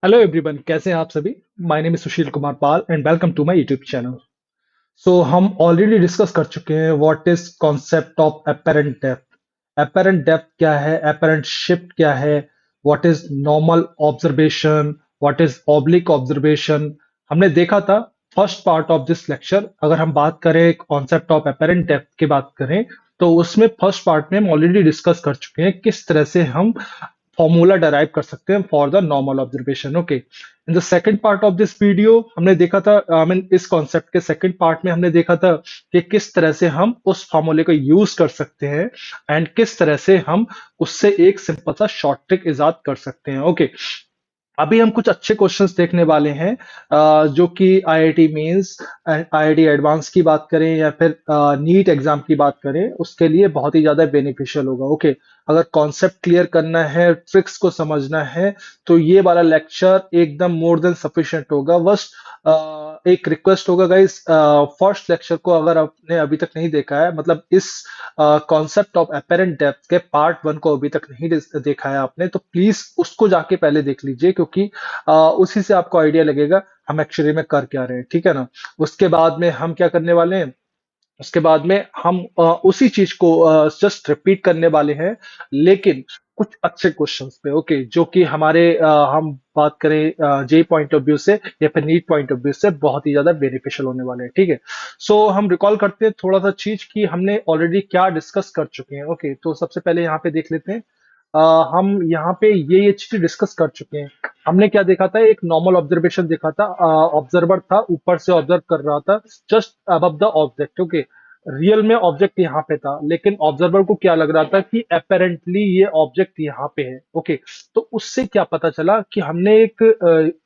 Hello everyone, कैसे हैं आप सभी। My name is Sushil Kumar Pal and welcome to my YouTube channel. So हम ऑलरेडी डिस्कस कर चुके हैं what is concept of apparent depth. Apparent depth क्या है, एपेरेंट शिफ्ट क्या है, what is normal observation, what is oblique observation. हमने देखा था first part of this lecture. अगर हम बात करें कॉन्सेप्ट ऑफ एपेरेंट डेप्थ की बात करें तो उसमें फर्स्ट पार्ट में हम ऑलरेडी डिस्कस कर चुके हैं किस तरह से हम फॉर्मूला डराइव कर सकते हैं for the normal observation. Okay, in the second part of this video हमने देखा था, आई मीन इस कॉन्सेप्ट के सेकंड पार्ट में हमने देखा था कि किस तरह से हम उस फॉर्मूले को यूज कर सकते हैं एंड किस तरह से हम उससे एक सिंपल सा शॉर्ट ट्रिक इजाद कर सकते हैं। ओके, अभी हम कुछ अच्छे क्वेश्चंस देखने वाले हैं, जो कि IIT mains and IIT advance की बात करें या फिर नीट एग्जाम की बात करें, उसके लिए बहुत ही ज्यादा बेनिफिशियल होगा। ओके, अगर कॉन्सेप्ट क्लियर करना है, ट्रिक्स को समझना है, तो ये वाला लेक्चर एकदम मोर देन सफिशिएंट होगा। बस एक रिक्वेस्ट होगा गाइस, फर्स्ट लेक्चर को अगर आपने अभी तक नहीं देखा है, मतलब इस कॉन्सेप्ट ऑफ अपेरेंट डेप्थ के पार्ट वन को अभी तक नहीं देखा है आपने, तो प्लीज उसको जाके पहले देख लीजिए, क्योंकि उसी से आपको आइडिया लगेगा हम एक्चुअली में कर क्या रहे हैं। ठीक है ना। उसके बाद में हम क्या करने वाले हैं, उसके बाद में हम उसी चीज को जस्ट रिपीट करने वाले हैं, लेकिन कुछ अच्छे क्वेश्चंस पे। ओके, जो कि हमारे हम बात करें जे पॉइंट ऑफ व्यू से या फिर नीट पॉइंट ऑफ व्यू से बहुत ही ज्यादा बेनिफिशियल होने वाले हैं। ठीक है, सो हम रिकॉल करते हैं थोड़ा सा चीज कि हमने ऑलरेडी क्या डिस्कस कर चुके हैं। ओके, तो सबसे पहले यहाँ पे देख लेते हैं। हम यहाँ पे ये चीजें डिस्कस कर चुके हैं। हमने क्या देखा था, एक नॉर्मल ऑब्जर्वेशन देखा था। ऑब्जर्वर था, ऊपर से ऑब्जर्व कर रहा था just above the object. Okay, real में ऑब्जेक्ट यहाँ पे था, लेकिन ऑब्जर्वर को क्या लग रहा था कि अपेरेंटली ये ऑब्जेक्ट यहाँ पे है। ओके, तो उससे क्या पता चला कि हमने एक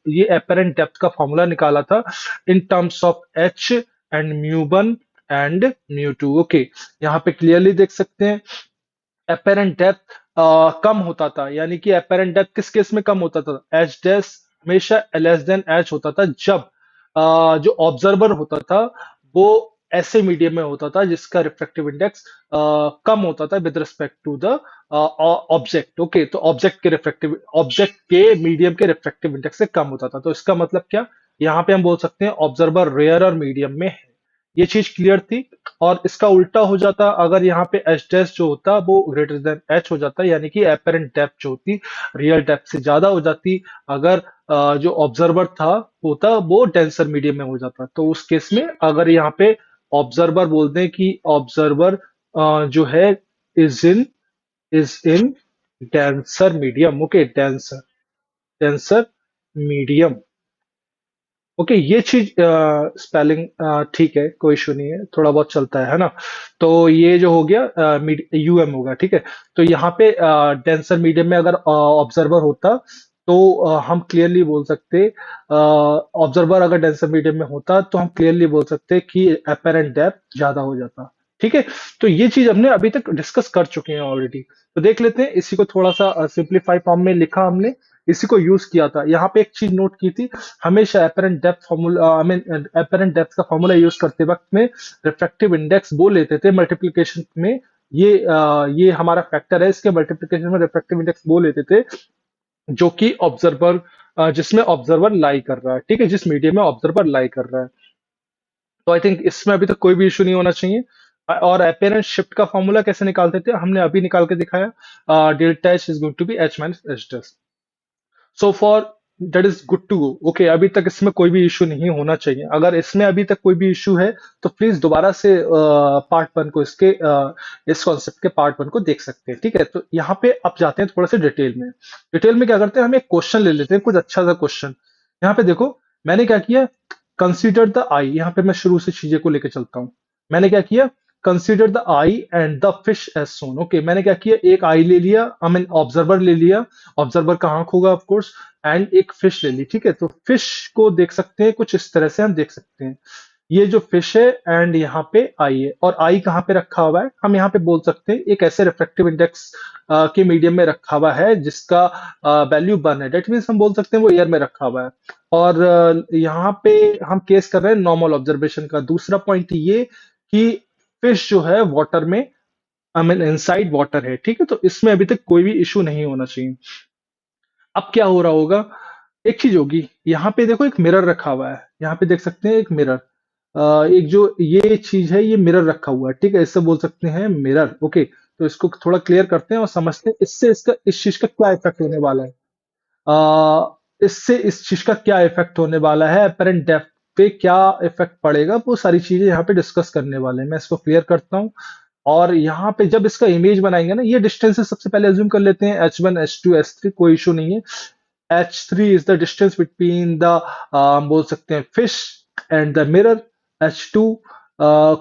ये अपेरेंट डेप्थ का फॉर्मूला निकाला था in terms of H and mu one and mu two. Okay, यहाँ पे क्लियरली देख सकते हैं अपेरेंट डेप्थ कम होता था, यानी कि अपेरेंट डेप्थ किस केस में कम होता था, एच डैश हमेशा लेस देन एच होता था, जब जो ऑब्जर्वर होता था वो ऐसे मीडियम में होता था जिसका रिफ्रैक्टिव इंडेक्स कम होता था with respect to the object. Okay, तो ऑब्जेक्ट के मीडियम के रिफ्रैक्टिव इंडेक्स से कम होता था। तो इसका मतलब क्या, यहाँ पे हम बोल सकते हैं ऑब्जर्वर रेयर और मीडियम में है। ये चीज क्लियर थी। और इसका उल्टा हो जाता, अगर यहाँ पे एच डैश जो होता वो ग्रेटर देन एच हो जाता, यानी कि एपेरेंट डेप्थ जो होती रियल डेप्थ से ज्यादा हो जाती। अगर जो ऑब्जर्वर था होता वो डेंसर मीडियम में हो जाता। तो उस केस में अगर यहाँ पे ऑब्जर्वर बोल दें कि ऑब्जर्वर जो है is in denser medium. Okay, denser denser medium. Okay, ये चीज स्पेलिंग ठीक है, कोई इशू नहीं है, थोड़ा बहुत चलता है ना। तो ये जो हो गया यूएम होगा। ठीक है, तो यहाँ पे डेंसर मीडियम में अगर ऑब्जर्वर होता तो हम क्लियरली बोल सकते, ऑब्जर्वर अगर डेंसर मीडियम में होता तो हम क्लियरली बोल सकते कि अपेरेंट डेप्थ ज्यादा हो जाता। ठीक है, तो ये चीज हमने अभी तक डिस्कस कर चुके हैं ऑलरेडी। तो देख लेते हैं, इसी को थोड़ा सा सिंप्लीफाई फॉर्म में लिखा हमने, इसी को यूज किया था। यहाँ पे एक चीज नोट की थी, हमेशा apparent depth formula, I mean apparent depth का फॉर्मूला यूज करते वक्त में रिफ्रैक्टिव इंडेक्स बोल लेते थे मल्टीप्लिकेशन में। ये हमारा फैक्टर है, इसके मल्टीप्लिकेशन में रिफ्रैक्टिव इंडेक्स बोल लेते थे, जो कि ऑब्जर्वर जिसमें ऑब्जर्वर लाई कर रहा है। ठीक है, जिस मीडियम में ऑब्जर्वर लाई कर रहा है। तो आई थिंक इसमें अभी तक कोई भी इशू नहीं होना चाहिए। और अपेरेंट शिफ्ट का फॉर्मूला कैसे निकालते थे, हमने अभी निकाल के दिखाया। Delta H is going to be H minus H dash. So for that is good to go. Okay, अभी तक इसमें कोई भी इशू नहीं होना चाहिए। अगर इसमें अभी तक कोई भी इशू है तो प्लीज दोबारा से पार्ट वन को इस कॉन्सेप्ट के पार्ट वन को देख सकते हैं। ठीक है, तो यहाँ पे अब जाते हैं थोड़ा सा डिटेल में। डिटेल में क्या करते हैं, हम एक क्वेश्चन ले लेते हैं, कुछ अच्छा सा क्वेश्चन। यहाँ पे देखो मैंने क्या किया, कंसीडर द आई। यहाँ पे मैं शुरू से चीजें को लेकर चलता हूँ। मैंने क्या किया, consider the eye and the fish as zone. Okay, मैंने क्या किया, एक आई ले लिया, आई मीन ऑब्जर्वर ले लिया, ऑब्जर्वर का आंख होगा ऑफ कोर्स, एंड एक फिश ले ली। ठीक है, तो फिश को देख सकते हैं कुछ इस तरह से, हम देख सकते हैं ये जो फिश है एंड यहाँ पे आई है, और आई कहाँ पे रखा हुआ है, हम यहाँ पे बोल सकते हैं एक ऐसे रिफ्रैक्टिव इंडेक्स के मीडियम में रखा हुआ है जिसका वैल्यू 1 है। डेट मीन्स हम बोल सकते हैं वो एयर में रखा हुआ है। और यहाँ पे हम केस कर रहे हैं नॉर्मल ऑब्जर्वेशन का। दूसरा पॉइंट ये कि फिश जो है वाटर में, आई मीन इनसाइड वाटर है। ठीक है, तो इसमें अभी तक कोई भी इशू नहीं होना चाहिए। अब क्या हो रहा होगा, एक चीज होगी, यहाँ पे देखो एक मिरर रखा हुआ है, यहाँ पे देख सकते हैं एक मिरर। एक जो ये चीज है, ये मिरर रखा हुआ है, ठीक है, इससे बोल सकते हैं मिरर। ओके, तो इसको थोड़ा क्लियर करते हैं और समझते हैं इससे इसका इस चीज का क्या इफेक्ट होने वाला है। इससे इस चीज का क्या इफेक्ट होने वाला है, अपेरेंट डेप्थ पे क्या इफेक्ट पड़ेगा, वो सारी चीजें यहाँ पे डिस्कस करने वाले हैं। मैं इसको क्लियर करता हूँ। और यहाँ पे जब इसका इमेज बनाएंगे ना, ये डिस्टेंसेस सबसे पहले अज्यूम कर लेते हैं, H1 H2 H3, कोई इशू नहीं है। H3 is the distance between the बोल सकते हैं fish and the mirror. H2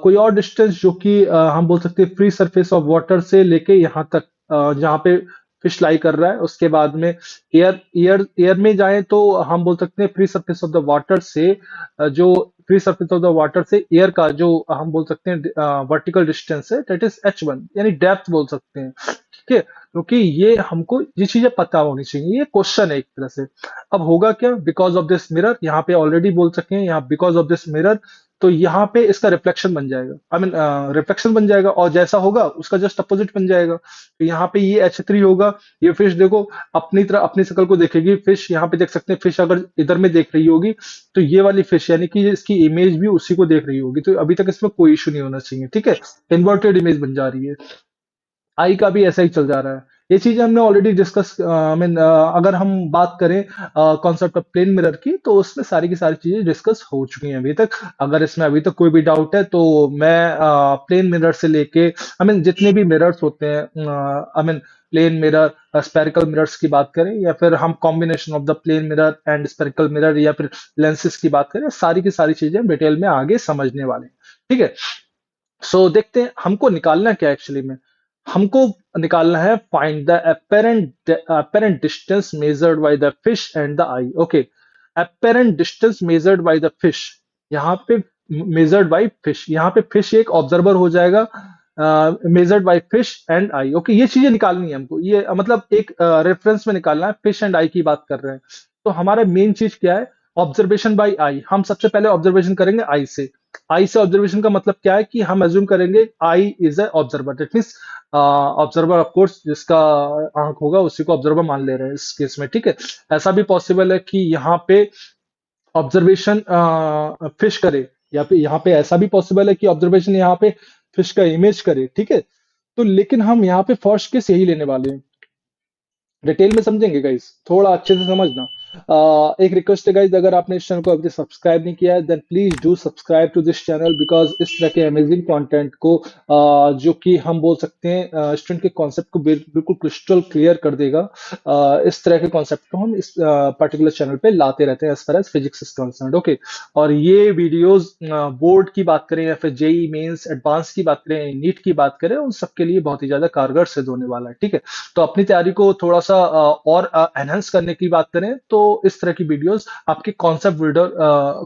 कोई और डिस्टेंस जो कि हम बोल सकते हैं फ्री सरफेस ऑफ वाटर से लेके यहाँ तक जहाँ पे फिश लाई कर रहा है। उसके बाद में एयर एयर एयर में जाए तो हम बोल सकते हैं free surface of the water से जो free surface of the water से एयर का जो हम बोल सकते हैं वर्टिकल डिस्टेंस है, दैट इज H1, यानी डेप्थ बोल सकते हैं। ठीक है, क्योंकि ये हमको ये चीजें पता होनी चाहिए, ये क्वेश्चन है एक तरह से। अब होगा क्या, बिकॉज ऑफ दिस मिरर, यहाँ पे ऑलरेडी बोल सके हैं यहाँ बिकॉज ऑफ दिस मिरर, तो यहाँ पे इसका रिफ्लेक्शन बन जाएगा, आई मीन रिफ्लेक्शन बन जाएगा, और जैसा होगा उसका जस्ट अपोजिट बन जाएगा। तो यहाँ पे ये H3 होगा। ये फिश देखो अपनी तरह अपनी शक्ल को देखेगी, फिश यहाँ पे देख सकते हैं, फिश अगर इधर में देख रही होगी तो ये वाली फिश यानी कि इसकी इमेज भी उसी को देख रही होगी, तो अभी तक इसमें कोई इशू नहीं होना चाहिए। ठीक है, इन्वर्टेड इमेज बन जा रही है। आई का भी ऐसा ही चल जा रहा है। ये चीजें हमने ऑलरेडी डिस्कस, आई मीन अगर हम बात करें कॉन्सेप्ट ऑफ प्लेन मिरर की, तो उसमें सारी की सारी चीजें डिस्कस हो चुकी हैं अभी तक। अगर इसमें अभी तक कोई भी डाउट है तो मैं प्लेन मिरर से लेके, आई मीन जितने भी मिरर्स होते हैं, I mean plane mirror, spherical mirrors की बात करें, या फिर हम combination of the plane mirror and spherical mirror, या फिर लेंसेज की बात करें, सारी की सारी चीजें हम डिटेल में आगे समझने वाले हैं। ठीक है, सो देखते हैं हमको निकालना क्या एक्चुअली में। हमको निकालना है find the apparent distance measured by the fish and the eye। Okay, apparent distance measured by the fish, यहाँ पे measured by fish, यहाँ पे fish एक ऑब्जर्वर हो जाएगा, measured by fish and eye। Okay, ये चीजें निकालनी है हमको, ये मतलब एक रेफरेंस में निकालना है, फिश एंड आई की बात कर रहे हैं। तो हमारा मेन चीज क्या है, ऑब्जर्वेशन बाय आई। हम सबसे पहले ऑब्जर्वेशन करेंगे आई से। आई से ऑब्जर्वेशन का मतलब क्या है कि हम अज्यूम करेंगे eye is a observer, that means observer of course जिसका आंख होगा उसी को ऑब्जर्वर मान ले रहे हैं इस केस में। ठीक है, ऐसा भी पॉसिबल है कि यहाँ पे ऑब्जर्वेशन फिश करे, या फिर यहाँ पे ऐसा भी पॉसिबल है कि ऑब्जर्वेशन यहाँ पे फिश का इमेज करे। ठीक है, तो लेकिन हम यहाँ पे फर्स्ट केस यही लेने वाले हैं। डिटेल में समझेंगे गाइस, थोड़ा अच्छे से समझना। एक रिक्वेस्ट है गाइस, अगर आपने इस चैनल को अभी तक सब्सक्राइब नहीं किया है then please do subscribe to this channel, because इस तरह के अमेजिंग कंटेंट को जो कि हम बोल सकते हैं स्टूडेंट के कॉन्सेप्ट को बिल्कुल क्रिस्टल क्लियर कर देगा, इस तरह के कॉन्सेप्ट को हम इस पर्टिकुलर चैनल पे लाते रहते हैं as far as physics is concerned. Okay, और ये वीडियोस बोर्ड की बात करें या फिर जेई मेंस एडवांस की बात करें, नीट की बात करें, उन सबके लिए बहुत ही ज्यादा कारगर सिद्ध होने वाला है। ठीक है, तो अपनी तैयारी को थोड़ा सा और एनहांस करने की बात करें तो इस तरह की वीडियोस आपके कॉन्सेप्ट बिल्डर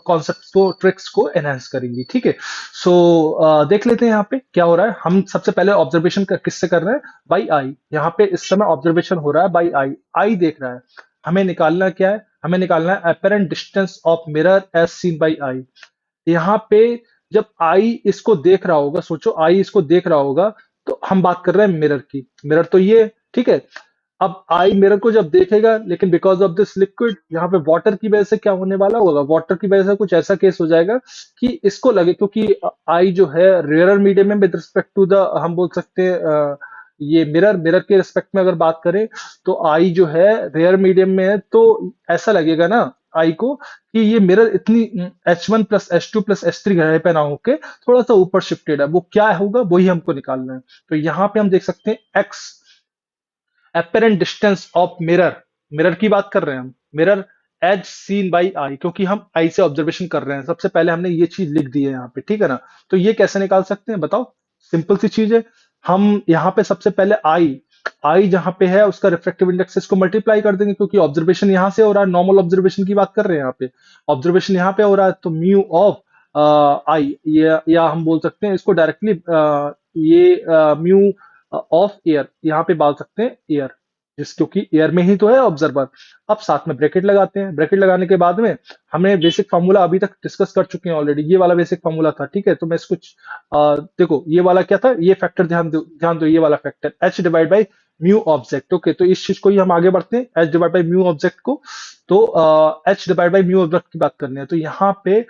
कॉन्सेप्ट को ट्रिक्स को एनहांस करेंगी। ठीक है, सो देख लेते हैं यहाँ पे क्या हो रहा है। हम सबसे पहले ऑब्जर्वेशन किससे कर रहे हैं, बाई आई। यहाँ पे इस समय ऑब्जर्वेशन हो रहा है बाई आई, आई देख रहा है। हमें निकालना क्या है, हमें निकालना है apparent distance of mirror as seen by eye. यहाँ पे जब आई इसको देख रहा होगा, सोचो आई इसको देख रहा होगा, तो हम बात कर रहे हैं मिरर की। मिरर तो ये, ठीक है, अब आई मिरर को जब देखेगा, लेकिन बिकॉज ऑफ दिस लिक्विड यहाँ पे वाटर की वजह से क्या होने वाला होगा, वाटर की वजह से कुछ ऐसा केस हो जाएगा कि इसको लगे, क्योंकि आई जो है रेयर मीडियम में विद रिस्पेक्ट टू द, हम बोल सकते हैं ये मिरर मिरर के रिस्पेक्ट में अगर बात करें तो आई जो है रेयर मीडियम में है, तो ऐसा लगेगा ना आई को कि ये मिरर इतनी H1 + H2 + H3 ग्रह पे ना होके थोड़ा सा ऊपर शिफ्टेड है। वो क्या होगा वही हमको निकालना है। तो यहाँ पे हम देख सकते हैं x apparent distance of mirror, mirror की बात कर रहे हैं हम, mirror as seen by eye, क्योंकि हम आई से ऑब्जर्वेशन कर रहे हैं। सबसे पहले हमने ये चीज लिख दी है यहाँ पे, ठीक है ना। तो ये कैसे निकाल सकते हैं बताओ, सिंपल सी चीज है। हम यहाँ पे सबसे पहले आई, आई जहां पे है उसका रिफ्रैक्टिव इंडेक्स इसको मल्टीप्लाई कर देंगे, क्योंकि ऑब्जर्वेशन यहाँ से हो रहा है, नॉर्मल ऑब्जर्वेशन की बात कर रहे हैं यहाँ पे, ऑब्जर्वेशन यहाँ पे हो रहा है, तो म्यू ऑफ आई, या हम बोल सकते हैं इसको डायरेक्टली ये म्यू ऑफ एयर, यहाँ पे बाल सकते हैं एयर, जिस क्योंकि एयर में ही तो है ऑब्जर्वर। अब साथ में ब्रैकेट लगाते हैं, ब्रैकेट लगाने के बाद में हमने बेसिक फार्मूला अभी तक डिस्कस कर चुके हैं ऑलरेडी, ये वाला बेसिक फार्मूला था। ठीक है, तो मैं इसको देखो ये वाला क्या था, ये फैक्टर ध्यान दो, ये वाला factor H divide by mu object. Okay, तो इस चीज को ही हम आगे बढ़ते हैं, H divide by mu object को। तो H divide by mu object की बात करनी है, तो यहाँ पे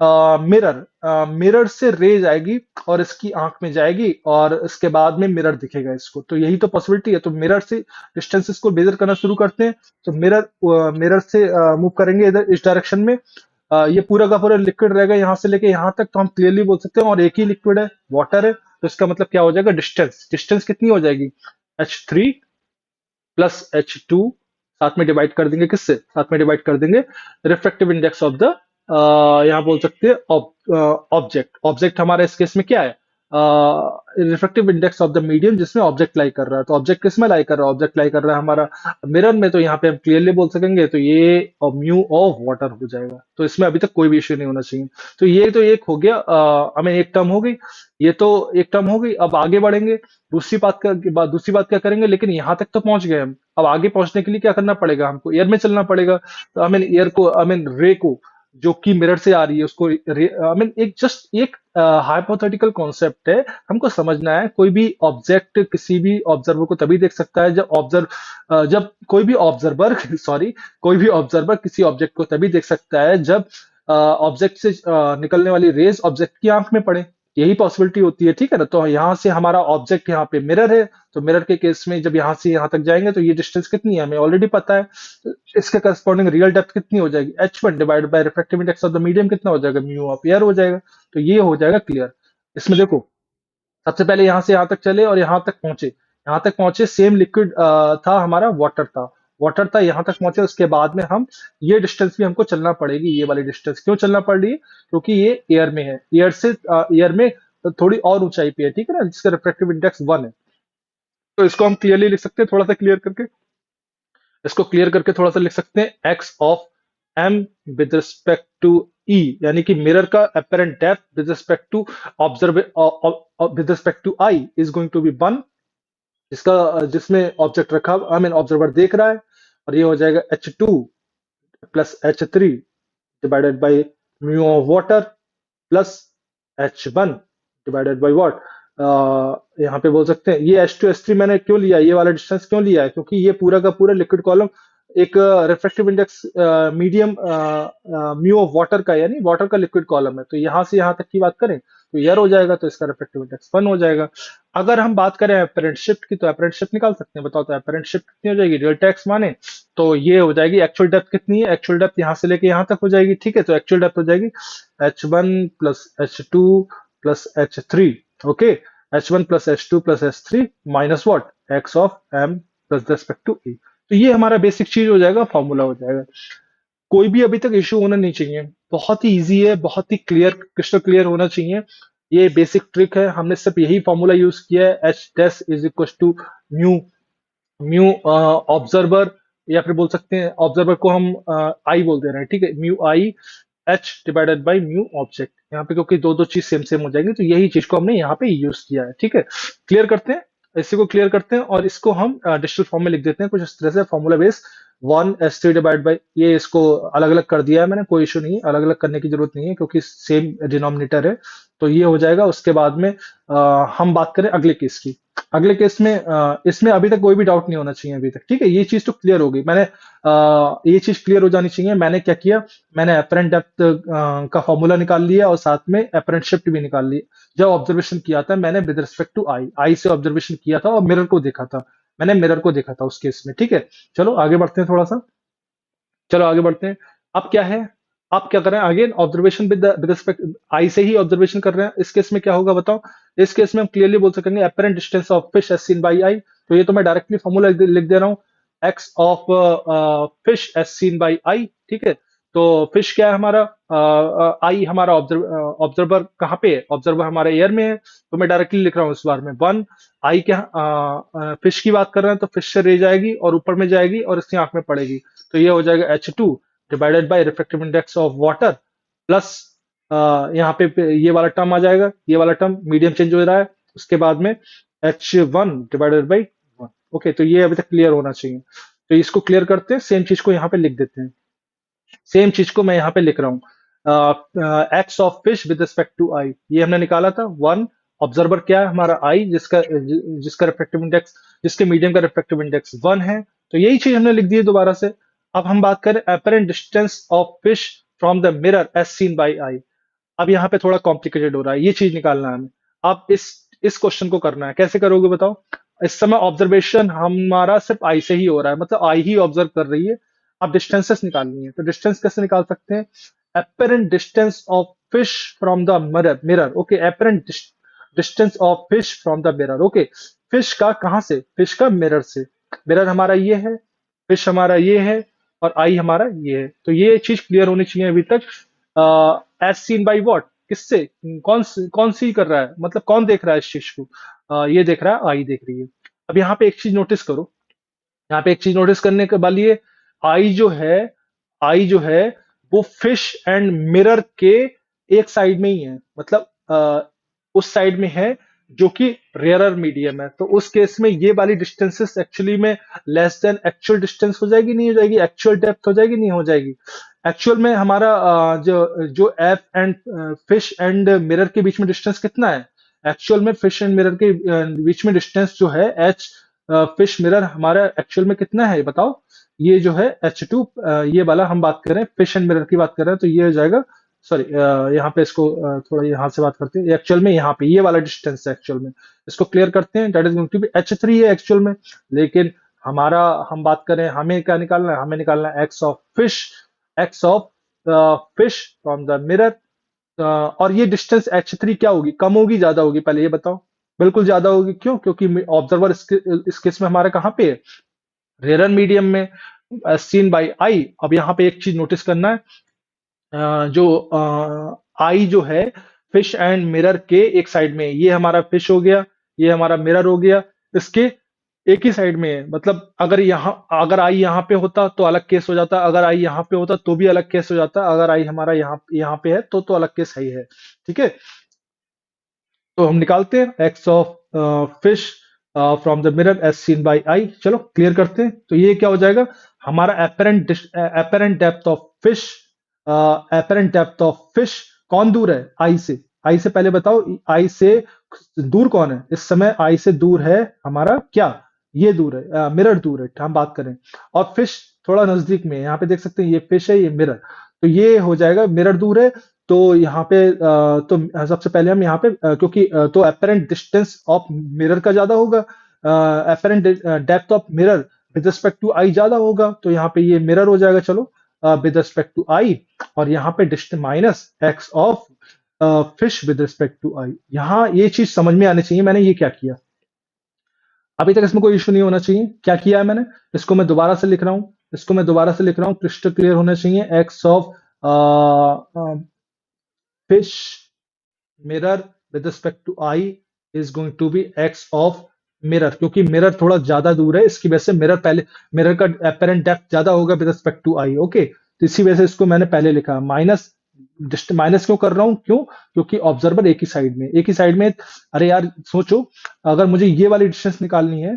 मिरर से रे जाएगी और इसकी आंख में जाएगी और इसके बाद में मिरर दिखेगा इसको। तो यही तो पॉसिबिलिटी है। तो मिरर से डिस्टेंसेस को मेजर करना शुरू करते हैं। तो मिरर से मूव करेंगे इधर इस डायरेक्शन में। ये पूरा का पूरा लिक्विड रहेगा यहाँ से लेके यहाँ तक, तो हम क्लियरली बोल सकते हैं, और एक ही लिक्विड है, वाटर है। तो इसका मतलब क्या हो जाएगा, डिस्टेंस डिस्टेंस कितनी हो जाएगी, H3 प्लस H2, साथ में डिवाइड कर देंगे किससे, साथ में डिवाइड कर देंगे रिफ्रैक्टिव इंडेक्स ऑफ द, यहाँ बोल सकते हैं ऑब्जेक्ट। ऑब्जेक्ट हमारा इस केस में क्या है, refractive index of the medium जिसमें ऑब्जेक्ट लाई कर रहा है। तो ऑब्जेक्ट किस में लाई कर रहा है, ऑब्जेक्ट लाई कर रहा है हमारा मिरर में। तो यहाँ पे हम क्लियरली बोल सकेंगे, तो ये म्यू ऑफ वाटर हो जाएगा। तो इसमें अभी तक कोई भी इश्यू नहीं होना चाहिए। तो ये तो एक हो गया, हमें एक टर्म हो गई, ये तो एक टर्म हो गई। अब आगे बढ़ेंगे, दूसरी बात क्या करेंगे, लेकिन यहाँ तक तो पहुंच गए हम। अब आगे पहुंचने के लिए क्या करना पड़ेगा, हमको एयर में चलना पड़ेगा। तो आई मीन एयर को, आई मीन रे को, जो कि मिरर से आ रही है उसको, आई मीन एक जस्ट एक हाइपोथेटिकल कॉन्सेप्ट है, हमको समझना है। कोई भी ऑब्जेक्ट किसी भी ऑब्जर्वर को तभी देख सकता है जब कोई भी ऑब्जर्वर सॉरी कोई भी ऑब्जर्वर किसी ऑब्जेक्ट को तभी देख सकता है जब ऑब्जेक्ट से निकलने वाली रेज ऑब्जेक्ट की आंख में पड़े। यही पॉसिबिलिटी होती है, ठीक है ना। तो यहाँ से हमारा ऑब्जेक्ट यहाँ पे मिरर है, तो मिरर के केस में जब यहाँ से यहाँ तक जाएंगे तो ये डिस्टेंस कितनी है हमें ऑलरेडी पता है। तो इसके करस्पॉन्डिंग रियल डेप्थ कितनी हो जाएगी, H1 divide by refractive index of the medium कितना हो जाएगा, म्यू ऑफ एयर हो जाएगा। तो ये हो जाएगा क्लियर। इसमें देखो, सबसे पहले यहाँ से यहाँ तक चले और यहाँ तक पहुंचे, सेम लिक्विड था हमारा, वाटर था, यहाँ तक पहुंचे। उसके बाद में हम ये डिस्टेंस भी हमको चलना पड़ेगी, ये वाली डिस्टेंस क्यों चलना पड़ रही है, क्योंकि ये एयर में है, एयर में थोड़ी और ऊंचाई पे है, ठीक है ना, जिसका रिफ्रैक्टिव इंडेक्स 1 है। तो इसको हम क्लियरली लिख सकते हैं, थोड़ा सा क्लियर करके, इसको क्लियर करके थोड़ा सा लिख सकते हैं, x of m with respect to e, यानी कि मिरर का apparent depth with respect to observe with respect to eye is going to be 1, जिसमें ऑब्जेक्ट रखा, आई मीन ऑब्जर्वर देख रहा है। और ये हो जाएगा H2 plus H3 divided by mu of water plus H1 divided by what, यहाँ पे बोल सकते हैं ये H2 H3 मैंने क्यों लिया, ये वाला डिस्टेंस क्यों लिया है, क्योंकि ये पूरा का पूरा लिक्विड कॉलम एक refractive index medium mu of water का, यानी वाटर का लिक्विड कॉलम है। तो यहाँ से यहाँ तक की बात करें तो एयर हो जाएगा, तो इसका रिफ्रैक्टिव इंडेक्स 1 हो जाएगा। अगर हम बात करें अपरेंट शिफ्ट की, तो अपरेंट शिफ्ट निकाल सकते हैं, बताओ तो अपरेंट शिफ्ट कितनी हो जाएगी, डेल्टा एक्स माने तो ये हो जाएगी, एक्चुअल डेप्थ कितनी है, एक्चुअल डेप्थ यहाँ से लेके यहाँ तक हो जाएगी, ठीक है। तो एक्चुअल डेप्थ हो जाएगी H1 plus H2 plus H3, okay, H1 plus H2 plus H3 minus what, x of m plus respect to e। तो ये हमारा बेसिक चीज हो जाएगा, फॉर्मूला हो जाएगा। कोई भी अभी तक इश्यू होना नहीं चाहिए, बहुत ही इजी है, बहुत ही क्लियर, क्रिस्टल क्लियर होना चाहिए। ये बेसिक ट्रिक है, हमने सिर्फ यही फॉर्मूला यूज किया है, H dash is equal to mu mu observer, या फिर बोल सकते हैं ऑब्जर्वर को हम आई बोल दे रहे हैं, ठीक है, mu I H divided by mu object. यहाँ पे क्योंकि दो दो चीज सेम सेम हो जाएंगी, तो यही चीज को हमने यहाँ पे यूज किया है, ठीक है। क्लियर करते हैं, इसी को क्लियर करते हैं और इसको हम डिजिटल फॉर्म में लिख देते हैं कुछ इस तरह से, formula base 1 S3 divide by, ये इसको अलग अलग कर दिया है मैंने, कोई इशू नहीं है, अलग अलग करने की जरूरत नहीं है क्योंकि सेम डिनोमिनेटर है। तो ये हो जाएगा। उसके बाद में हम बात करें अगले केस की। अगले केस में इसमें अभी तक कोई भी डाउट नहीं होना चाहिए अभी तक, ठीक है। ये चीज तो क्लियर हो गई, ये चीज क्लियर हो जानी चाहिए। मैंने क्या किया, मैंने अपरेंट डेप्थ का फॉर्मूला निकाल लिया और साथ में अपरेंट शिफ्ट भी निकाल लिया। जब ऑब्जर्वेशन किया था मैंने विद रिस्पेक्ट टू आई से ऑब्जर्वेशन किया था और मिरर को देखा था, मैंने मिरर को देखा था उस केस में, ठीक है। चलो आगे बढ़ते हैं थोड़ा सा, चलो आगे बढ़ते हैं। अब क्या है, आप क्या कर रहे हैं, again observation with respect I से ही ऑब्जर्वेशन कर रहे हैं। इस केस में क्या होगा बताओ, इस केस में हम क्लियरली बोल सकेंगे apparent distance of fish as seen by eye. तो ये तो मैं डायरेक्टली फॉर्मूला लिख दे रहा हूँ, x of fish as seen by eye, ठीक है। तो फिश क्या है हमारा, आई हमारा ऑब्जर्वर कहाँ पे है, ऑब्जर्वर हमारे एयर में है, तो मैं डायरेक्टली लिख रहा हूँ इस बार में 1, आई क्या, फिश की बात कर रहे हैं तो फिश से रे जाएगी और ऊपर में जाएगी और इसकी आंख में पड़ेगी। तो ये हो जाएगा H2 divided by refractive index of water plus यहाँ पे ये वाला टर्म आ जाएगा, ये वाला टर्म मीडियम चेंज हो रहा है, उसके बाद में H1 डिवाइडेड बाई 1। ओके, तो ये अभी तक क्लियर होना चाहिए। तो इसको क्लियर करते हैं, सेम चीज को यहाँ पे लिख देते हैं, सेम चीज को मैं यहाँ पे लिख रहा हूँ, x of fish with respect to eye, ये हमने निकाला था 1 ऑब्जर्वर क्या है हमारा आई, जिसका रिफ्रैक्टिव इंडेक्स, जिसके मीडियम का रिफ्रैक्टिव इंडेक्स 1 है। तो यही चीज हमने लिख दी है दोबारा से। अब हम बात करें apparent distance of fish from the mirror as seen by eye. अब यहाँ पे थोड़ा कॉम्प्लिकेटेड हो रहा है, ये चीज निकालना है हमें। अब इस क्वेश्चन को करना है, कैसे करोगे बताओ। इस समय ऑब्जर्वेशन हमारा सिर्फ आई से ही हो रहा है, मतलब आई ही ऑब्जर्व कर रही है। अब डिस्टेंसेस निकालनी है, तो डिस्टेंस कैसे निकाल सकते हैं। apparent distance of fish from the mirror, okay, apparent distance of fish from the mirror, okay। Fish का कहां से, फिश का मिरर से। मिरर हमारा ये है, फिश हमारा ये है, और आई हमारा ये है। तो ये चीज क्लियर होनी चाहिए अभी तक। एज सीन बाई व्हाट, किससे, कौन सी कर रहा है, मतलब कौन देख रहा है इस चीज को। ये देख रहा है, आई देख रही है। अब यहाँ पे एक चीज नोटिस करो, यहाँ पे एक चीज नोटिस करने के वाली है। आई जो है, आई जो है वो फिश एंड मिरर के एक साइड में ही है, मतलब उस साइड में है जो कि रेयरर मीडियम है। तो उस केस में ये वाली डिस्टेंसेस एक्चुअली में लेस देन एक्चुअल डिस्टेंस हो जाएगी, नहीं हो जाएगी, एक्चुअल डेप्थ हो जाएगी, नहीं हो जाएगी। एक्चुअल में हमारा जो जो F and fish and mirror के बीच में डिस्टेंस कितना है। एक्चुअल में फिश एंड मिरर के बीच में डिस्टेंस जो है एच फिश मिरर हमारा एक्चुअल में कितना है, बताओ। ये जो है H2, ये वाला हम बात कर रहे हैं, फिश एंड मिरर की बात कर रहे हैं, तो ये हो जाएगा, सॉरी, यहाँ पे इसको थोड़ा यहाँ से बात करते हैं। एक्चुअल में यहाँ पे ये वाला डिस्टेंस है एक्चुअल में, इसको क्लियर करते हैं। That is going to be H3 है एक्चुअल में, लेकिन हमारा हम बात करें, हमें क्या निकालना है, हमें निकालना है x of fish, x of fish from the mirror. और ये डिस्टेंस H3 क्या होगी, कम होगी ज्यादा होगी, पहले ये बताओ। बिल्कुल ज्यादा होगी, क्यों, क्योंकि ऑब्जर्वर इस केस में हमारा कहाँ पे है, रेयर मीडियम में, सीन बाई आई। अब यहाँ पे एक चीज नोटिस करना है, जो आई जो है फिश एंड मिरर के एक साइड में है। ये हमारा फिश हो गया, ये हमारा मिरर हो गया, इसके एक ही साइड में है। मतलब अगर आई यहाँ पे होता तो अलग केस हो जाता, अगर आई यहाँ पे होता तो भी अलग केस हो जाता, अगर आई हमारा यहाँ पे है तो अलग केस सही है। ठीक है, तो हम निकालते हैं x of fish from the mirror as seen by eye. चलो क्लियर करते हैं, तो ये क्या हो जाएगा हमारा apparent depth of fish, apparent depth of fish कौन दूर है आई से, आई से पहले बताओ, आई से दूर कौन है इस समय, आई से दूर है हमारा क्या, ये दूर है, मिरर दूर है, हम बात करें। और फिश थोड़ा नजदीक में है, यहाँ पे देख सकते हैं ये फिश है, ये मिरर, तो ये हो जाएगा मिरर दूर है। तो यहाँ पे तो सबसे पहले हम यहाँ पे क्योंकि तो अपेरेंट डिस्टेंस ऑफ मिरर का ज्यादा होगा, apparent depth of mirror with respect to eye ज्यादा होगा, तो यहाँ पे ये मिरर हो जाएगा। चलो विद रिस्पेक्ट टू आई, और यहाँ पे distance minus x of fish with respect to eye. यहाँ ये चीज समझ में आनी चाहिए, मैंने ये क्या किया। अभी तक इसमें कोई इशू नहीं होना चाहिए, क्या किया है मैंने, इसको मैं दोबारा से लिख रहा हूँ, इसको मैं दोबारा से लिख रहा हूँ, क्रिस्टल क्लियर होना चाहिए। X of fish mirror with respect to I is going to be x of mirror, क्योंकि मिरर थोड़ा ज्यादा दूर है, इसकी वजह से मिरर पहले, मिरर का अपेरेंट डेप्थ ज्यादा होगा with respect to eye, okay. तो इसी वजह से इसको मैंने पहले लिखा माइनस। माइनस क्यों कर रहा हूं, क्यों, क्योंकि ऑब्जर्वर एक ही साइड में, एक ही साइड में। अरे यार सोचो, अगर मुझे ये वाली डिस्टेंस निकालनी है,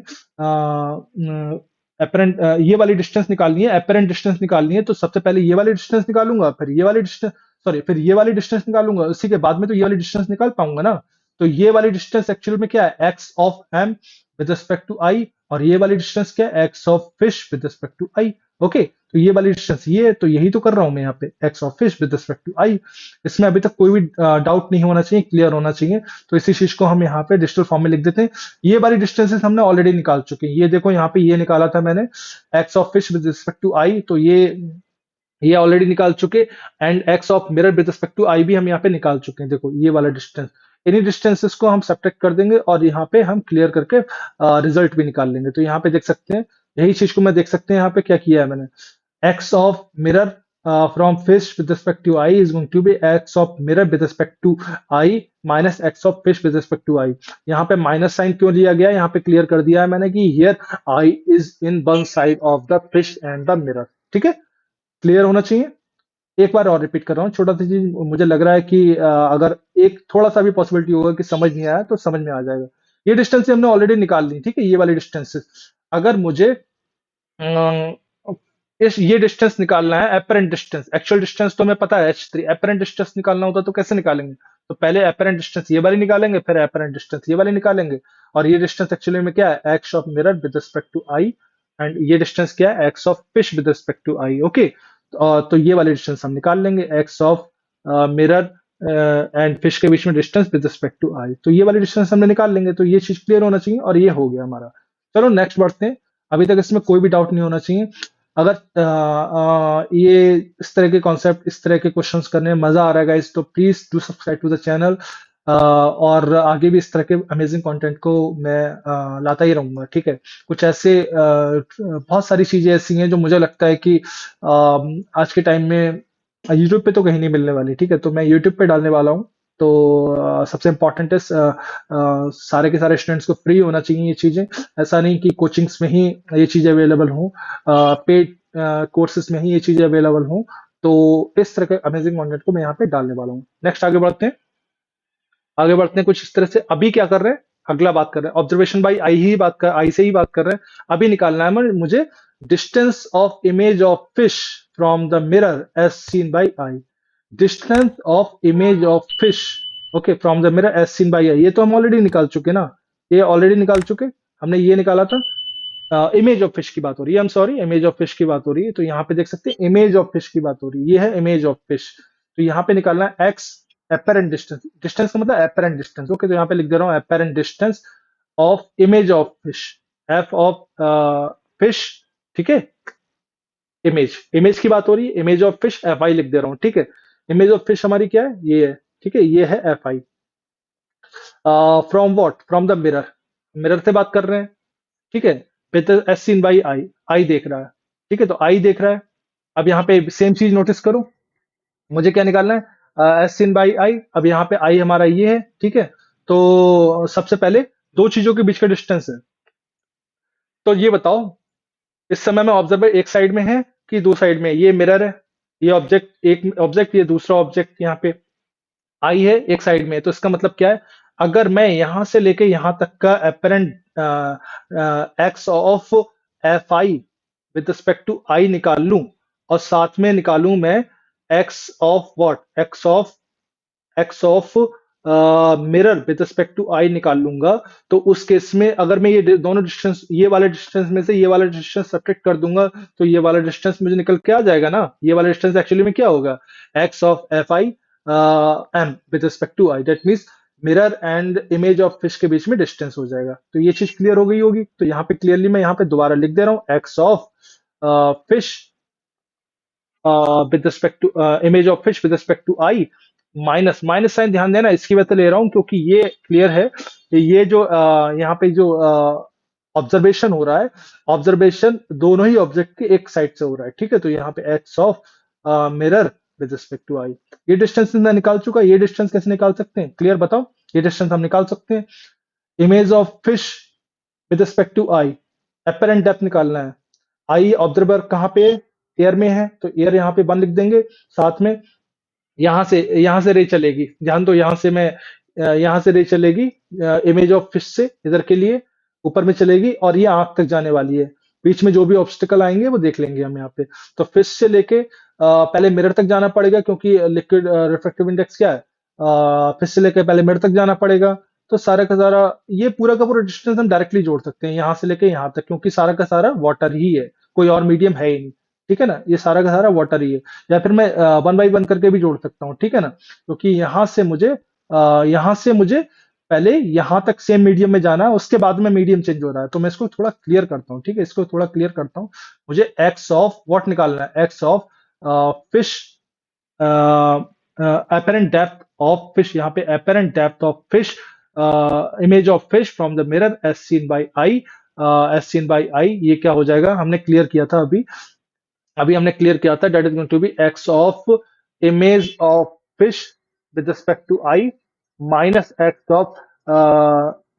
अपेरेंट ये वाली डिस्टेंस निकालनी है, अपेरेंट डिस्टेंस निकालनी है, तो सबसे पहले ये वाली डिस्टेंस निकालूंगा, फिर ये वाली डिस्टेंस, सॉरी, फिर ये वाली डिस्टेंस निकालूंगा, उसी के बाद में तो ये वाली डिस्टेंस निकाल पाऊंगा ना। तो ये वाली डिस्टेंस एक्चुअल में क्या है, x of m with respect to eye, और ये वाली डिस्टेंस क्या है, x of fish with respect to eye, okay. तो ये वाली डिस्टेंस ये है, तो यही तो कर रहा हूं मैं यहाँ पे, x of fish with respect to eye. इसमें अभी तक कोई भी डाउट नहीं होना चाहिए, क्लियर होना चाहिए। तो इसी चीज को हम यहाँ पे डिजिटल फॉर्म में लिख देते हैं। ये वाली डिस्टेंसेस हमने ऑलरेडी निकाल चुके हैं, ये देखो यहाँ पे ये निकाला था मैंने, x of fish with respect to eye, तो ये ऑलरेडी निकाल चुके। And x of mirror with respect to eye भी हम यहाँ पे निकाल चुके हैं, देखो ये वाला डिस्टेंस। इन्हीं डिस्टेंसेस को हम सब्ट्रैक्ट कर देंगे और यहाँ पे हम क्लियर करके रिजल्ट भी निकाल लेंगे। तो यहाँ पे देख सकते हैं, यही चीज को मैं देख सकते हैं यहाँ पे क्या किया है मैंने, x of mirror from fish with respect to eye is going to be x of mirror with respect to eye minus x of fish with respect to eye. यहाँ पे माइनस साइन क्यों लिया गया, यहाँ पे क्लियर कर दिया है मैंने कि here I is in one side of the fish and the mirror. ठीक है, क्लियर होना चाहिए। एक बार और रिपीट कर रहा हूँ, छोटा सा चीज मुझे लग रहा है कि अगर एक थोड़ा सा भी पॉसिबिलिटी होगा कि समझ नहीं आया तो समझ में आ जाएगा। ये डिस्टेंस हमने ऑलरेडी निकाल ली, ठीक है, ये वाली डिस्टेंस। अगर मुझे ये डिस्टेंस निकालना है, एपरेंट डिस्टेंस, एक्चुअल डिस्टेंस तो हमें पता है H3, एपरेंट डिस्टेंस निकालना होता तो कैसे निकालेंगे, तो पहले एपरेंट डिस्टेंस ये वाली निकालेंगे, फिर एपरेंट डिस्टेंस ये वाली निकालेंगे। और ये डिस्टेंस एक्चुअली में क्या है, x of mirror with respect to eye, and ये डिस्टेंस क्या है, x of fish with respect to eye. Okay, तो ये वाली डिस्टेंस हम निकाल लेंगे, x of mirror and fish के बीच में distance with respect to eye. तो ये वाली डिस्टेंस हमने निकाल लेंगे, तो ये चीज क्लियर होना चाहिए, और ये हो गया हमारा। चलो नेक्स्ट बढ़ते हैं। अभी तक इसमें कोई भी डाउट नहीं होना चाहिए। अगर ये इस तरह के कॉन्सेप्ट, इस तरह के क्वेश्चंस करने में मजा आ रहा है गाइस, तो please do subscribe to the channel. और आगे भी इस तरह के अमेजिंग कंटेंट को मैं लाता ही रहूंगा, ठीक है। कुछ ऐसे बहुत सारी चीजें ऐसी हैं जो मुझे लगता है कि आज के टाइम में यूट्यूब पे तो कहीं नहीं मिलने वाली, ठीक है। तो मैं यूट्यूब पे डालने वाला हूँ। तो सबसे इम्पोर्टेंट है सारे के सारे स्टूडेंट्स को फ्री होना चाहिए ये चीजें। ऐसा नहीं कि कोचिंग्स में ही ये चीजें अवेलेबल हों, पेड कोर्सेज में ही ये चीजें अवेलेबल हों। तो इस तरह के अमेजिंग कंटेंट को मैं यहाँ पे डालने वाला हूँ। नेक्स्ट आगे बढ़ते हैं। आगे बढ़ते हैं कुछ इस तरह से। अभी क्या कर रहे हैं, अगला बात कर रहे हैं ऑब्जर्वेशन बाई आई, ही बात कर आई से ही बात कर रहे हैं। अभी निकालना है मुझे distance of image of fish from the mirror as seen by eye. Distance of image of fish, okay, from the mirror as seen by eye. ये तो हम ऑलरेडी निकाल चुके ना, ये ऑलरेडी निकाल चुके। हमने ये निकाला था, इमेज ऑफ फिश की बात हो रही है, I am sorry, image of fish की बात हो रही है। तो यहाँ पे देख सकते हैं इमेज ऑफ फिश की बात हो रही है, ये है इमेज ऑफ फिश। तो यहाँ पे निकालना है एक्स एपेरेंट डिस्टेंस, डिस्टेंस का मतलब एपेरेंट डिस्टेंस। ओके, तो यहाँ पे लिख दे रहा हूँ apparent distance of image of fish, F of fish, ठीक है। इमेज, इमेज की बात हो रही है, image of fish F I लिख दे रहा हूँ, ठीक है। इमेज ऑफ फिश हमारी क्या है, ये है, ठीक है, ये है F I. From what, from the mirror, mirror से बात कर रहे हैं, ठीक है। एस सीन बाई आई, आई देख रहा है, ठीक है, तो आई देख रहा है। अब यहाँ पे सेम चीज नोटिस करो, मुझे क्या निकालना है, एस सीन बाई आई। अब यहाँ पे आई हमारा ये है, ठीक है। तो सबसे पहले दो चीजों के बीच का डिस्टेंस है। तो ये बताओ, इस समय में ऑब्जर्वर एक साइड में है कि दो साइड में, ये मिरर है, ये ऑब्जेक्ट एक ऑब्जेक्ट, ये दूसरा ऑब्जेक्ट, यहाँ पे आई है एक साइड में। तो इसका मतलब क्या है, अगर मैं यहां से लेके यहां तक का apparent x of F i with respect to eye निकाल लूं, और साथ में निकालूं मैं x of what, x of mirror with respect to eye निकाल लूंगा, तो उस केस में अगर मैं ये दोनों डिस्टेंस, ये वाले डिस्टेंस में से ये वाला डिस्टेंस सब्ट्रैक्ट कर दूंगा, तो ये वाला डिस्टेंस मुझे निकल के आ जाएगा ना। ये वाला डिस्टेंस एक्चुअली में क्या होगा, x of F I am with respect to eye. That means mirror and image of fish के बीच में डिस्टेंस हो जाएगा। तो ये चीज क्लियर हो गई होगी। तो यहाँ पे क्लियरली मैं यहाँ पे दोबारा लिख दे रहा हूँ, x of fish with respect to image of fish with respect to eye, minus, minus sign ध्यान देना, इसकी वजह से ले रहा हूं क्योंकि ये क्लियर है कि ये जो यहाँ पे जो ऑब्जर्वेशन हो रहा है, ऑब्जर्वेशन दोनों ही ऑब्जेक्ट के एक साइड से हो रहा है, ठीक है। तो यहाँ पे x of mirror with respect to eye, ये डिस्टेंस मैं निकाल चुका। ये डिस्टेंस कैसे निकाल सकते हैं, क्लियर बताओ। ये डिस्टेंस हम निकाल सकते हैं, image of fish with respect to eye, apparent depth निकालना है। आई ऑब्जर्वर कहाँ पे, एयर में है, तो एयर यहाँ पे 1 लिख देंगे। साथ में यहां से रे चलेगी, ध्यान दो, यहां से मैं यहां से रे चलेगी इमेज ऑफ फिश से इधर के लिए, ऊपर में चलेगी, और ये आंख तक जाने वाली है। बीच में जो भी ऑब्स्टिकल आएंगे वो देख लेंगे हम यहाँ पे। तो फिश से लेके पहले मिरर तक जाना पड़ेगा, क्योंकि लिक्विड रिफ्रैक्टिव इंडेक्स क्या है, फिश से लेके पहले मिरर तक जाना पड़ेगा। तो सारा का सारा, ये पूरा का पूरा डिस्टेंस हम डायरेक्टली जोड़ सकते हैं यहाँ से लेके यहाँ तक, क्योंकि सारा का सारा वाटर ही है, कोई और मीडियम है ही नहीं, ठीक है ना। ये सारा का सारा वाटर ही है। या फिर मैं 1 बाई 1 करके भी जोड़ सकता हूँ, ठीक है ना, क्योंकि यहाँ से मुझे पहले यहाँ तक सेम मीडियम में जाना है, उसके बाद में मीडियम चेंज हो रहा है। तो मैं इसको थोड़ा क्लियर करता हूँ, ठीक है, इसको थोड़ा क्लियर करता हूँ। मुझे एक्स ऑफ व्हाट निकालना है, x of fish, apparent depth of fish, यहाँ पे apparent depth of fish, image of fish from the mirror as seen by eye, as seen by eye, ये क्या हो जाएगा, हमने क्लियर किया था अभी, हमने क्लियर किया था, that is going to be x of image of fish with respect to eye minus x of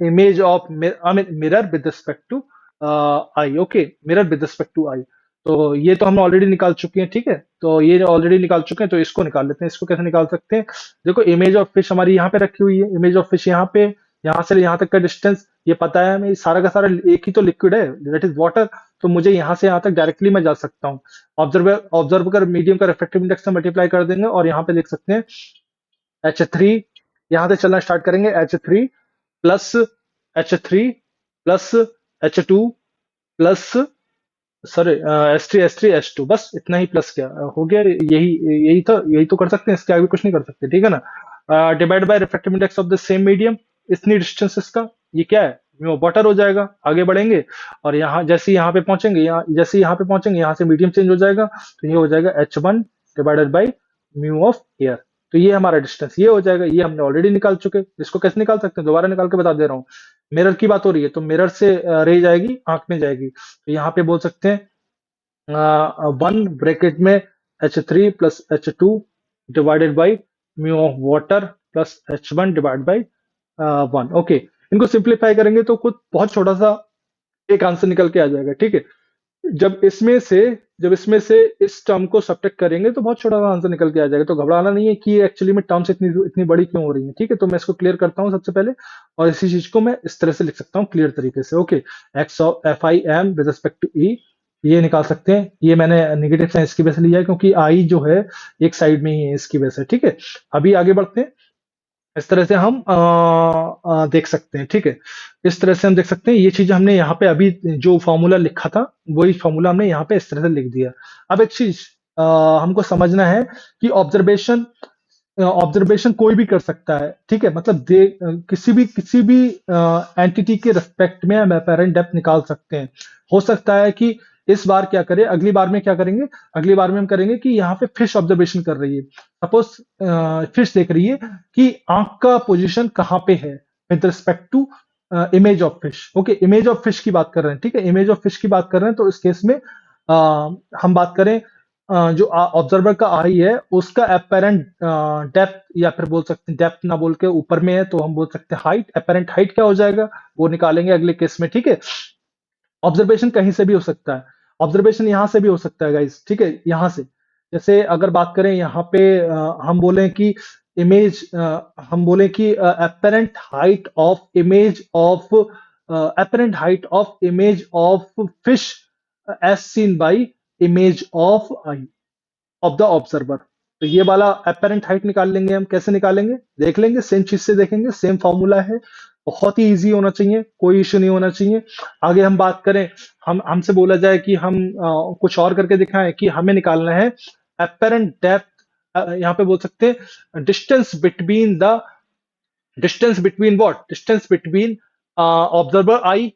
image of mirror with respect to eye, okay, mirror with respect to eye। तो ये तो हम already निकाल चुके हैं, ठीक है। तो ये ऑलरेडी निकाल चुके हैं, तो इसको निकाल लेते हैं। इसको कैसे निकाल सकते हैं, देखो, इमेज ऑफ फिश हमारी यहाँ पे रखी हुई है, इमेज ऑफ फिश यहाँ पे, यहाँ से यहाँ तक का डिस्टेंस ये पता है हमें, सारा का सारा एक ही तो लिक्विड है, दैट इज वाटर। तो मुझे यहाँ से यहाँ तक डायरेक्टली मैं जा सकता हूँ। ऑब्जर्व कर मीडियम का रिफ्रैक्टिव इंडेक्स से मल्टीप्लाई कर देंगे, और यहाँ पे देख सकते हैं H3 यहां से चलना स्टार्ट करेंगे, plus H3 plus H2 plus, sir S3 बस इतना ही प्लस क्या हो गया, यही यही तो कर सकते हैं, इसके आगे कुछ नहीं कर सकते, ठीक है ना। Divide by refractive index of the same medium, इतनी डिस्टेंस इसका, ये क्या है, म्यू बटर हो जाएगा। आगे बढ़ेंगे और यहाँ जैसे यहाँ पे पहुंचेंगे, यहाँ पे पहुंचेंगे, यहाँ से मीडियम चेंज हो जाएगा, तो ये हो जाएगा H1 divided by mu of air. तो ये हमारा डिस्टेंस ये हो जाएगा, ये हमने ऑलरेडी निकाल चुके, इसको कैसे निकाल सकते हैं दोबारा निकाल के बता दे रहा हूँ। मिरर की बात हो रही है तो मिरर से रे जाएगी, आंख में जाएगी, तो यहाँ पे बोल सकते हैं 1 ब्रैकेट में H3 plus H2 divided by mu of water plus H1 divide by 1। Okay, इनको सिंप्लीफाई करेंगे तो कुछ बहुत छोटा सा एक आंसर निकल के आ जाएगा, ठीक है। जब इसमें से इस टर्म को सब्ट्रैक्ट करेंगे तो बहुत छोटा सा आंसर निकल के आ जाएगा, तो घबराना नहीं है कि एक्चुअली में टर्म्स इतनी इतनी बड़ी क्यों हो रही है, ठीक है। तो मैं इसको क्लियर करता हूँ सबसे पहले, और इसी चीज को मैं इस तरह से लिख सकता हूँ क्लियर तरीके से। Okay, x of F I am with respect to e, ये निकाल सकते हैं, ये मैंने नेगेटिव साइन इसकी वजह से लिया है क्योंकि आई जो है एक साइड में ही है इसकी वजह से, ठीक है। अभी आगे बढ़ते हैं, इस तरह से हम देख सकते हैं, ठीक है। इस तरह से हम देख सकते हैं, ये चीज हमने यहाँ पे अभी जो फॉर्मूला लिखा था वही फॉर्मूला हमने यहाँ पे इस तरह से लिख दिया। अब एक चीज हमको समझना है कि ऑब्जर्वेशन कोई भी कर सकता है, ठीक है। मतलब किसी भी एंटिटी के रिस्पेक्ट में हम अपेरेंट डेप्थ निकाल सकते हैं। हो सकता है कि इस बार क्या करें, अगली बार में क्या करेंगे, अगली बार में हम करेंगे कि यहाँ पे फिश ऑब्जर्वेशन कर रही है, सपोज फिश देख रही है कि आंख का पोजीशन कहाँ पे है with respect to image of fish. Okay, image of fish की बात कर रहे हैं, ठीक है, इमेज ऑफ फिश की बात कर रहे हैं। तो इस केस में हम बात करें जो ऑब्जर्वर का आई है उसका अपेरेंट डेप्थ, या फिर बोल सकते हैं डेप्थ ना बोल के ऊपर में है तो हम बोल सकते हैं हाइट, अपेरेंट हाइट क्या हो जाएगा वो निकालेंगे अगले केस में, ठीक है। ऑब्जर्वेशन कहीं से भी हो सकता है, ऑब्जर्वेशन यहां से भी हो सकता है गाइस, ठीक है, यहां से। जैसे अगर बात करें यहाँ पे हम बोलें कि इमेज, हम बोलें कि apparent height of image of fish as seen by image of eye of the observer. तो ये वाला अपेरेंट हाइट निकाल लेंगे हम, कैसे निकालेंगे देख लेंगे, सेम चीज से देखेंगे, सेम फॉर्मूला है, बहुत ही इजी होना चाहिए, कोई इश्यू नहीं होना चाहिए। आगे हम बात करें, हम हमसे बोला जाए कि हम कुछ और करके दिखाएं कि हमें निकालना है अपेरेंट डेप्थ, यहाँ पे बोल सकते हैं distance between observer I,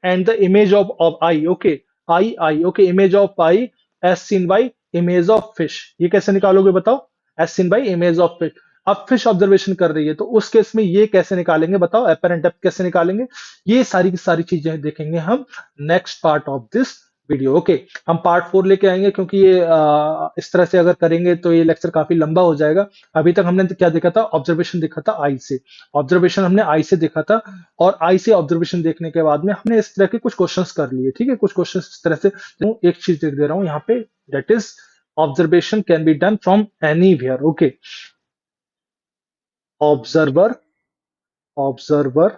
and the image of eye, okay, eye, okay, image of eye as seen by image of fish। ये कैसे निकालोगे बताओ, as seen by image of fish। अब फिश ऑब्जर्वेशन कर रही है तो उस केस में ये कैसे निकालेंगे बताओ, अपेरेंट डेप्थ कैसे निकालेंगे, ये सारी की सारी चीजें देखेंगे हम next part of this video. Okay, हम पार्ट 4 लेके आएंगे क्योंकि ये इस तरह से अगर करेंगे तो ये लेक्चर काफी लंबा हो जाएगा। अभी तक हमने क्या देखा था, ऑब्जर्वेशन देखा था आई से, ऑब्जर्वेशन हमने आई से देखा था, और आई से ऑब्जर्वेशन देखने के बाद में हमने इस तरह के कुछ क्वेश्चंस कर लिए, ठीक है, कुछ क्वेश्चंस इस तरह से। एक चीज देख दे रहा हूं यहाँ पे, that is observation can be done from anywhere. Okay, observer observer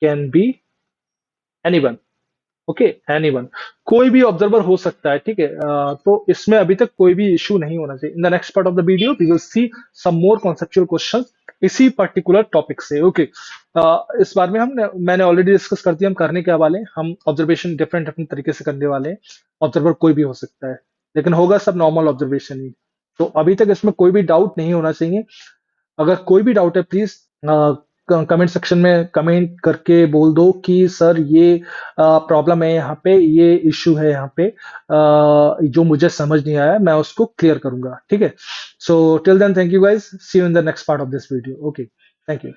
can be anyone, okay, anyone, कोई भी ऑब्जर्वर हो सकता है, ठीक है। तो इसमें अभी तक कोई भी इशू नहीं होना चाहिए। In the next part of the video we will see some more conceptual questions इसी पर्टिकुलर टॉपिक से। ओके, इस बार में मैंने ऑलरेडी डिस्कस कर दिया हम करने क्या वाले हैं, हम ऑब्जर्वेशन डिफरेंट डिफरेंट तरीके से करने वाले हैं। ऑब्जर्वर कोई भी हो सकता है लेकिन होगा सब नॉर्मल ऑब्जर्वेशन ही। तो अभी तक इसमें कोई भी डाउट नहीं होना चाहिए। अगर कोई भी डाउट है प्लीज कमेंट सेक्शन में कमेंट करके बोल दो कि सर ये प्रॉब्लम है यहाँ पे, ये इश्यू है यहाँ पे, जो मुझे समझ नहीं आया मैं उसको क्लियर करूंगा, ठीक है। So till then thank you guys, see you in the next part of this video. Okay, thank you.